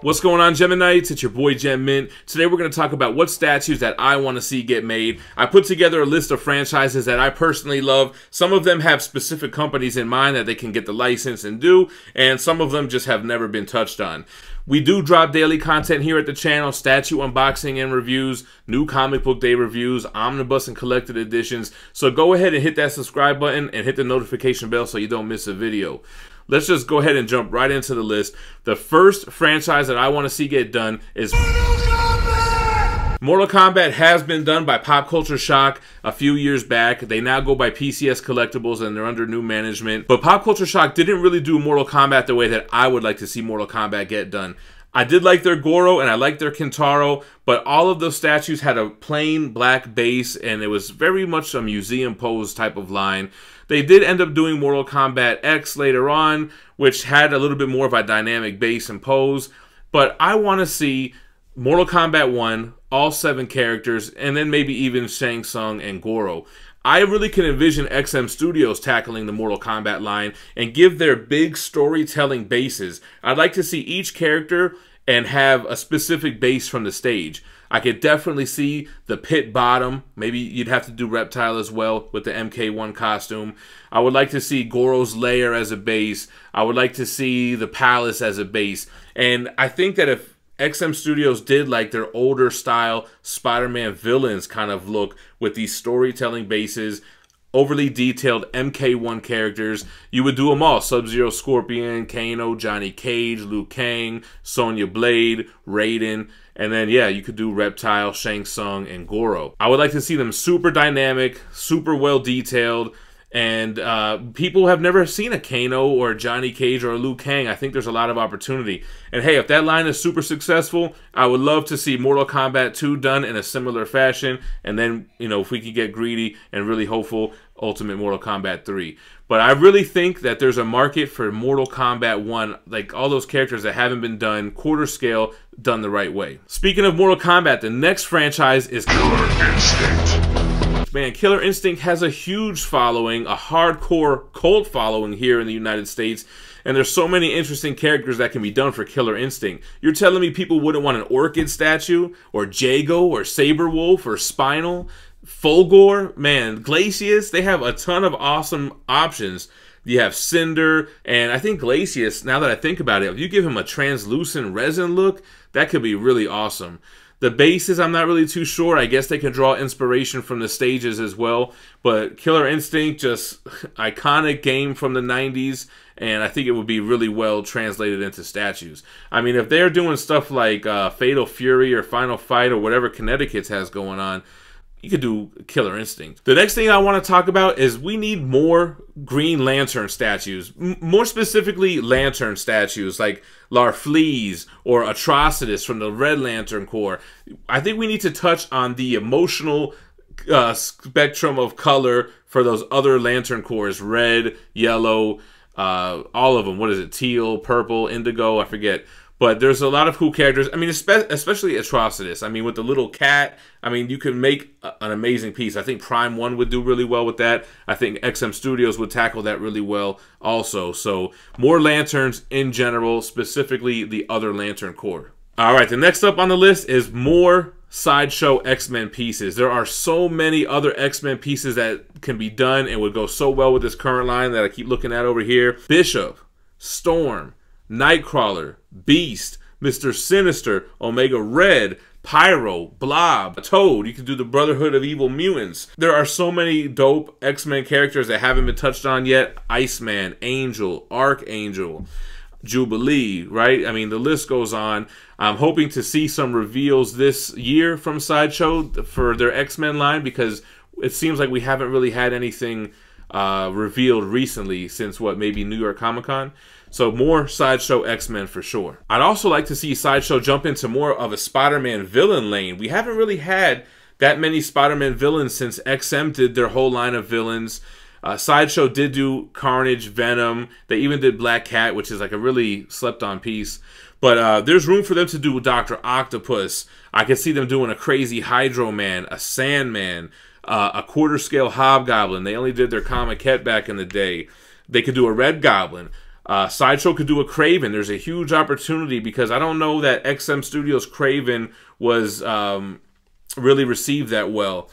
What's going on, Geminites? It's your boy Gem Mint. Today we're going to talk about what statues that I want to see get made. I put together a list of franchises that I personally love. Some of them have specific companies in mind that they can get the license and do, and some of them just have never been touched on. We do drop daily content here at the channel, statue unboxing and reviews, new comic book day reviews, omnibus and collected editions. So go ahead and hit that subscribe button and hit the notification bell so you don't miss a video. Let's just go ahead and jump right into the list. The first franchise that I want to see get done is Mortal Kombat has been done by Pop Culture Shock a few years back. They now go by PCS Collectibles and they're under new management. But Pop Culture Shock didn't really do Mortal Kombat the way that I would like to see Mortal Kombat get done. I did like their Goro and I liked their Kintaro, but all of those statues had a plain black base and it was very much a museum pose type of line. They did end up doing Mortal Kombat X later on, which had a little bit more of a dynamic base and pose, but I want to see Mortal Kombat 1, all 7 characters, and then maybe even Shang Tsung and Goro. I really can envision XM Studios tackling the Mortal Kombat line and give their big storytelling bases. I'd like to see each character and have a specific base from the stage. I could definitely see the pit bottom. Maybe you'd have to do Reptile as well with the MK1 costume. I would like to see Goro's lair as a base. I would like to see the palace as a base. And I think that if XM Studios did like their older style Spider-Man villains kind of look with these storytelling bases, overly detailed MK1 characters, you would do them all. Sub-Zero, Scorpion, Kano, Johnny Cage, Liu Kang, Sonya Blade, Raiden, and then yeah, you could do Reptile, Shang Tsung, and Goro. I would like to see them super dynamic, super well detailed, and people have never seen a Kano or a Johnny Cage or a Liu Kang. I think there's a lot of opportunity. And hey, if that line is super successful, I would love to see Mortal Kombat 2 done in a similar fashion. And then, you know, if we could get greedy and really hopeful, Ultimate Mortal Kombat 3. But I really think that there's a market for Mortal Kombat 1, like all those characters that haven't been done quarter scale, done the right way. Speaking of Mortal Kombat, the next franchise is Killer Instinct. Man, Killer Instinct has a huge following, a hardcore cult following here in the United States, and there's so many interesting characters that can be done for Killer Instinct. You're telling me people wouldn't want an Orchid statue, or Jago, or Saberwolf, or Spinal, Fulgor, man, Glacius? They have a ton of awesome options. You have Cinder, and I think Glacius, now that I think about it, if you give him a translucent resin look, that could be really awesome. The bases, I'm not really too sure. I guess they can draw inspiration from the stages as well. But Killer Instinct, just iconic game from the 90s. And I think it would be really well translated into statues. I mean, if they're doing stuff like Fatal Fury or Final Fight or whatever Connecticut's has going on, you could do Killer Instinct. The next thing I want to talk about is we need more Green Lantern statues. More specifically, Lantern statues like Larfleeze or Atrocitus from the Red Lantern Corps. I think we need to touch on the emotional spectrum of color for those other Lantern Corps. Red, yellow, all of them. What is it? Teal, purple, indigo, I forget. But there's a lot of cool characters. I mean, especially Atrocitus. I mean, with the little cat, I mean, you can make an amazing piece. I think Prime 1 would do really well with that. I think XM Studios would tackle that really well also. So, more lanterns in general, specifically the other Lantern Corps. All right, the next up on the list is more Sideshow X-Men pieces. There are so many other X-Men pieces that can be done and would go so well with this current line that I keep looking at over here. Bishop, Storm, Nightcrawler, Beast, Mr. Sinister, Omega Red, Pyro, Blob, Toad. You can do the Brotherhood of Evil Mutants. There are so many dope X-Men characters that haven't been touched on yet. Iceman, Angel, Archangel, Jubilee, right? I mean, the list goes on. I'm hoping to see some reveals this year from Sideshow for their X-Men line because it seems like we haven't really had anything revealed recently since, what, maybe New York Comic Con? So more Sideshow X-Men for sure. I'd also like to see Sideshow jump into more of a Spider-Man villain lane. We haven't really had that many Spider-Man villains since XM did their whole line of villains. Sideshow did do Carnage, Venom. They even did Black Cat, which is like a really slept-on piece. But there's room for them to do Dr. Octopus. I could see them doing a crazy Hydro Man, a Sandman, a quarter-scale Hobgoblin. They only did their Comic-Cat back in the day. They could do a Red Goblin. Sideshow could do a Kraven. There's a huge opportunity because I don't know that XM Studios Kraven was really received that well.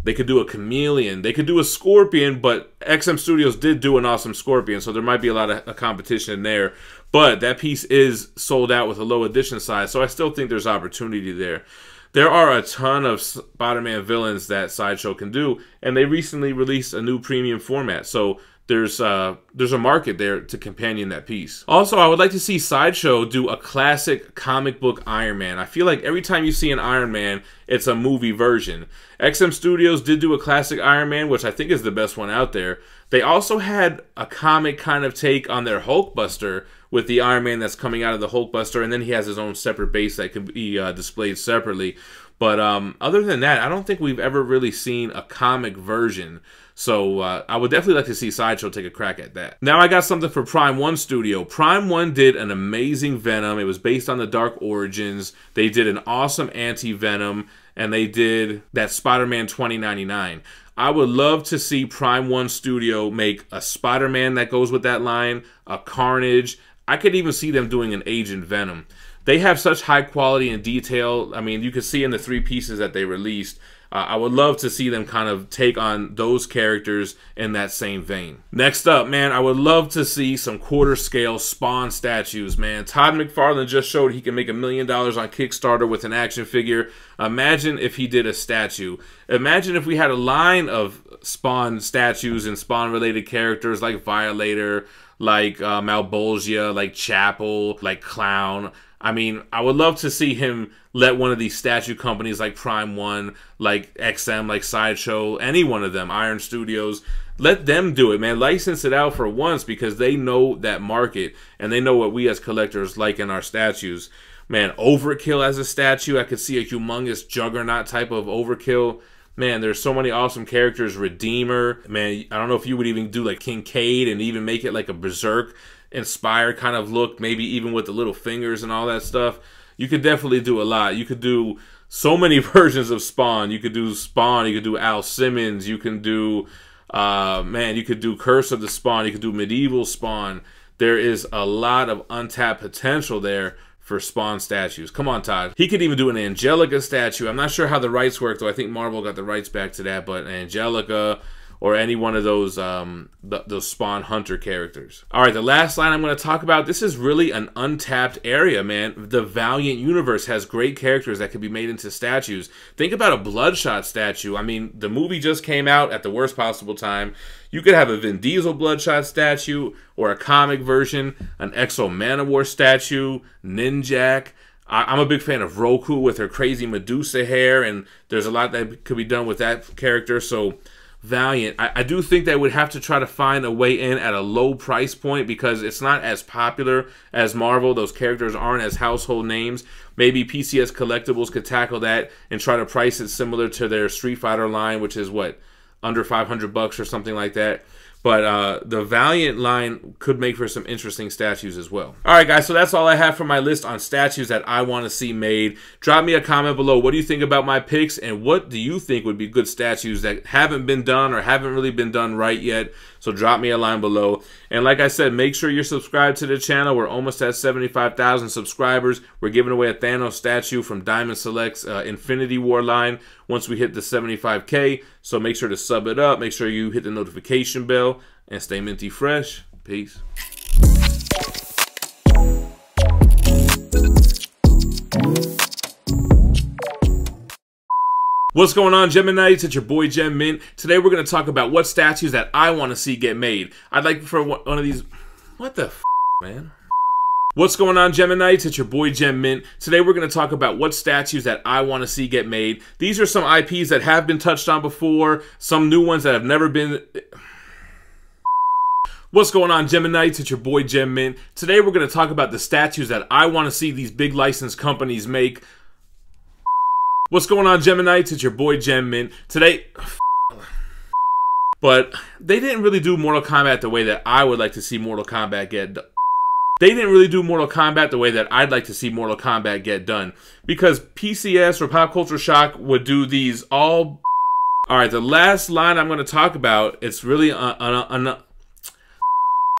They could do a Chameleon. They could do a Scorpion, but XM Studios did do an awesome Scorpion, so there might be a lot of competition there. But that piece is sold out with a low edition size, so I still think there's opportunity there. There are a ton of Spider-Man villains that Sideshow can do, and they recently released a new premium format, so there's a market there to companion that piece. Also, I would like to see Sideshow do a classic comic book Iron Man. I feel like every time you see an Iron Man, it's a movie version. XM Studios did do a classic Iron Man, which I think is the best one out there. They also had a comic kind of take on their Hulkbuster with the Iron Man that's coming out of the Hulkbuster, and then he has his own separate base that can be displayed separately. But other than that, I don't think we've ever really seen a comic version. So I would definitely like to see Sideshow take a crack at that. Now I got something for Prime 1 Studio. Prime 1 did an amazing Venom. It was based on the Dark Origins. They did an awesome anti-Venom, and they did that Spider-Man 2099. I would love to see Prime 1 Studio make a Spider-Man that goes with that line, a Carnage. I could even see them doing an Agent Venom. They have such high quality and detail. I mean, you can see in the 3 pieces that they released. I would love to see them kind of take on those characters in that same vein. Next up, man, I would love to see some quarter-scale Spawn statues, man. Todd McFarlane just showed he can make $1 million on Kickstarter with an action figure. Imagine if he did a statue. Imagine if we had a line of Spawn statues and Spawn-related characters like Violator, like Malbolgia, like Chapel, like Clown. I mean, I would love to see him let one of these statue companies like Prime 1, like XM, like Sideshow, any one of them, Iron Studios, let them do it, man. License it out for once because they know that market and they know what we as collectors like in our statues. Man, Overkill as a statue, I could see a humongous Juggernaut type of Overkill. Man, there's so many awesome characters. Redeemer, man, I don't know if you would even do like Kincaid and even make it like a Berserk inspired kind of look, maybe even with the little fingers and all that stuff. You could definitely do a lot. You could do so many versions of Spawn. You could do Spawn, you could do Al Simmons, you can do man, you could do Curse of the Spawn, you could do Medieval Spawn. There is a lot of untapped potential there for Spawn statues. Come on, Todd. He could even do an Angelica statue. I'm not sure how the rights work, though. I think Marvel got the rights back to that, but Angelica or any one of those Spawn Hunter characters. All right, the last line I'm going to talk about, this is really an untapped area, man. The Valiant universe has great characters that could be made into statues. Think about a Bloodshot statue. I mean, the movie just came out at the worst possible time. You could have a Vin Diesel Bloodshot statue or a comic version, an Exo Manowar statue, Ninjak. I'm a big fan of Roku with her crazy Medusa hair, and there's a lot that could be done with that character, so Valiant. I do think they would have to try to find a way in at a low price point because it's not as popular as Marvel. Those characters aren't as household names. Maybe PCS Collectibles could tackle that and try to price it similar to their Street Fighter line, which is what, under $500 or something like that. But the Valiant line could make for some interesting statues as well. All right, guys, so that's all I have for my list on statues that I want to see made. Drop me a comment below. What do you think about my picks, and what do you think would be good statues that haven't been done or haven't really been done right yet? So drop me a line below. And like I said, make sure you're subscribed to the channel. We're almost at 75,000 subscribers. We're giving away a Thanos statue from Diamond Select's Infinity War line once we hit the 75K. So make sure to sub it up. Make sure you hit the notification bell and stay minty fresh. Peace. What's going on, Geminites? It's your boy Gem Mint. Today we're going to talk about what statues that I want to see get made. I'd like for one of these... What the f***, man? What's going on, Geminites? It's your boy Gem Mint. Today we're going to talk about what statues that I want to see get made. These are some IPs that have been touched on before, some new ones that have never been... What's going on, Geminites? It's your boy Gem Mint. Today we're going to talk about the statues that I want to see these big licensed companies make. What's going on, Geminites? It's your boy Gem Mint. Today... But they didn't really do Mortal Kombat the way that I would like to see Mortal Kombat get done. They didn't really do Mortal Kombat the way that I'd like to see Mortal Kombat get done. Because PCS or Pop Culture Shock would do these all... Alright, the last line I'm going to talk about, it's really...